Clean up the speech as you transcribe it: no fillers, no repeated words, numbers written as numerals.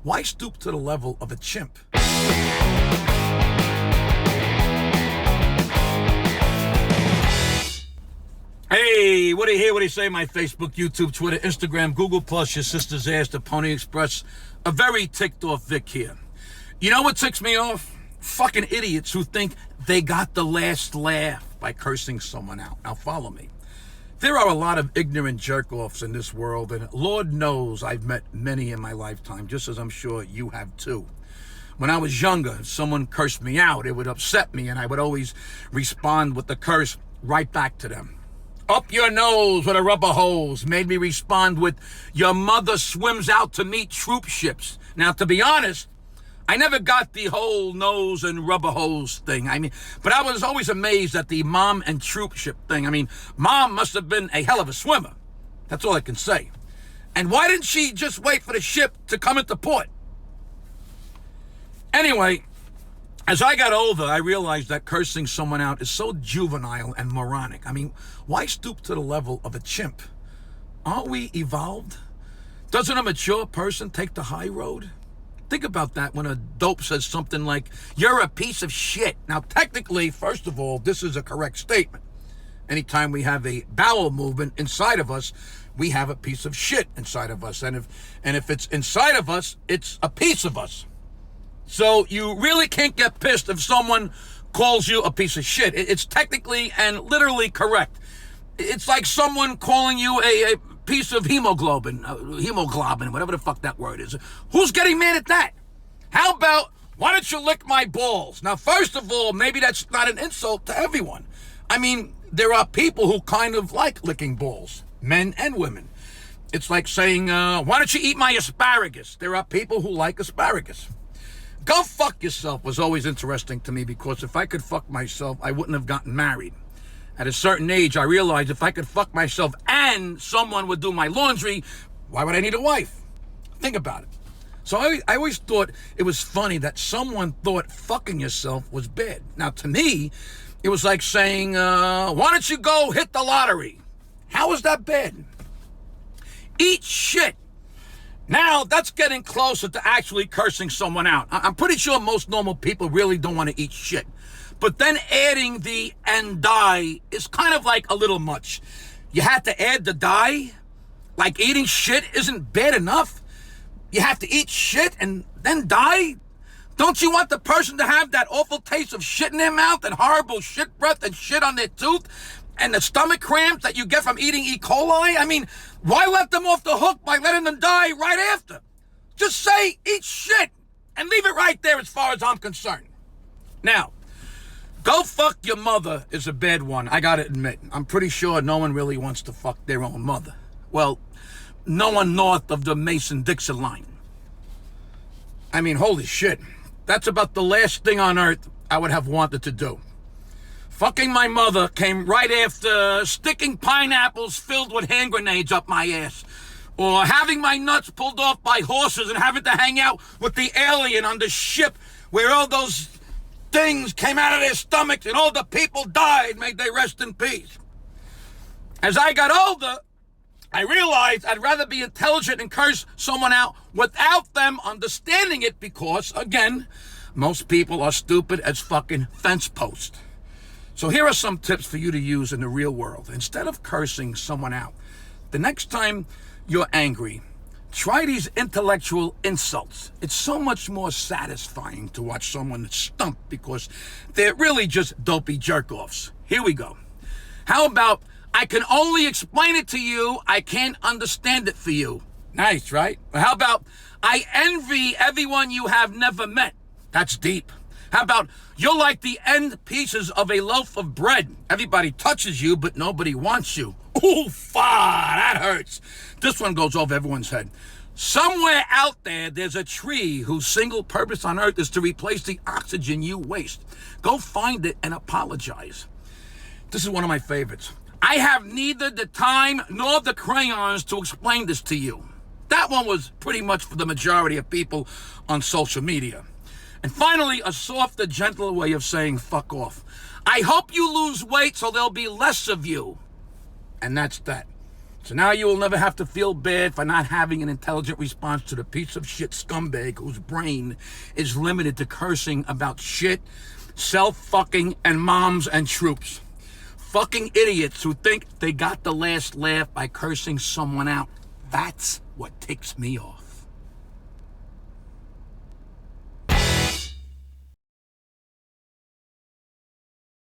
Why stoop to the level of a chimp? Hey, what do you hear? What do you say? My Facebook, YouTube, Twitter, Instagram, Google+, your sister's ass, the Pony Express. A very ticked off Vic here. You know what ticks me off? Fucking idiots who think they got the last laugh by cursing someone out. Now follow me. There are a lot of ignorant jerk-offs in this world, and Lord knows I've met many in my lifetime, just as I'm sure you have too. When I was younger, if someone cursed me out, it would upset me, and I would always respond with the curse right back to them. Up your nose with a rubber hose made me respond with, your mother swims out to meet troop ships. Now, to be honest, I never got the whole nose and rubber hose thing. But I was always amazed at the mom and troop ship thing. Mom must have been a hell of a swimmer. That's all I can say. And why didn't she just wait for the ship to come into port? Anyway, as I got older, I realized that cursing someone out is so juvenile and moronic. Why stoop to the level of a chimp? Aren't we evolved? Doesn't a mature person take the high road? Think about that when a dope says something like, you're a piece of shit. Now, technically, first of all, this is a correct statement. Anytime we have a bowel movement inside of us, we have a piece of shit inside of us. And if it's inside of us, it's a piece of us. So you really can't get pissed if someone calls you a piece of shit. It's technically and literally correct. It's like someone calling you a piece of hemoglobin, whatever the fuck that word is. Who's getting mad at that? How about, why don't you lick my balls? Now, first of all, maybe that's not an insult to everyone. There are people who kind of like licking balls, men and women. It's like saying, why don't you eat my asparagus? There are people who like asparagus. Go fuck yourself was always interesting to me, because if I could fuck myself, I wouldn't have gotten married. At a certain age, I realized if I could fuck myself and someone would do my laundry, why would I need a wife? Think about it. So I always thought it was funny that someone thought fucking yourself was bad. Now, to me, it was like saying, why don't you go hit the lottery? How is that bad? Eat shit. Now, that's getting closer to actually cursing someone out. I'm pretty sure most normal people really don't want to eat shit. But then adding the and die is kind of like a little much. You have to add the die? Like eating shit isn't bad enough? You have to eat shit and then die? Don't you want the person to have that awful taste of shit in their mouth and horrible shit breath and shit on their tooth and the stomach cramps that you get from eating E. coli? Why let them off the hook by letting them die right after? Just say, eat shit, and leave it right there as far as I'm concerned. Now, go fuck your mother is a bad one, I gotta admit. I'm pretty sure no one really wants to fuck their own mother. Well, no one north of the Mason-Dixon line. Holy shit. That's about the last thing on earth I would have wanted to do. Fucking my mother came right after sticking pineapples filled with hand grenades up my ass. Or having my nuts pulled off by horses and having to hang out with the alien on the ship where all those things came out of their stomachs and all the people died. May they rest in peace. As I got older, I realized I'd rather be intelligent and curse someone out without them understanding it, because, again, most people are stupid as fucking fence posts. So here are some tips for you to use in the real world. Instead of cursing someone out, the next time you're angry, try these intellectual insults. It's so much more satisfying to watch someone stump, because they're really just dopey jerk-offs. Here we go. How about, I can only explain it to you, I can't understand it for you. Nice, right? Or how about, I envy everyone you have never met. That's deep. How about, you're like the end pieces of a loaf of bread. Everybody touches you, but nobody wants you. Oof, that hurts. This one goes over everyone's head. Somewhere out there, there's a tree whose single purpose on earth is to replace the oxygen you waste. Go find it and apologize. This is one of my favorites. I have neither the time nor the crayons to explain this to you. That one was pretty much for the majority of people on social media. And finally, a softer, gentler way of saying fuck off. I hope you lose weight so there'll be less of you. And that's that. So now you will never have to feel bad for not having an intelligent response to the piece of shit scumbag whose brain is limited to cursing about shit, self-fucking, and moms and troops. Fucking idiots who think they got the last laugh by cursing someone out. That's what ticks me off.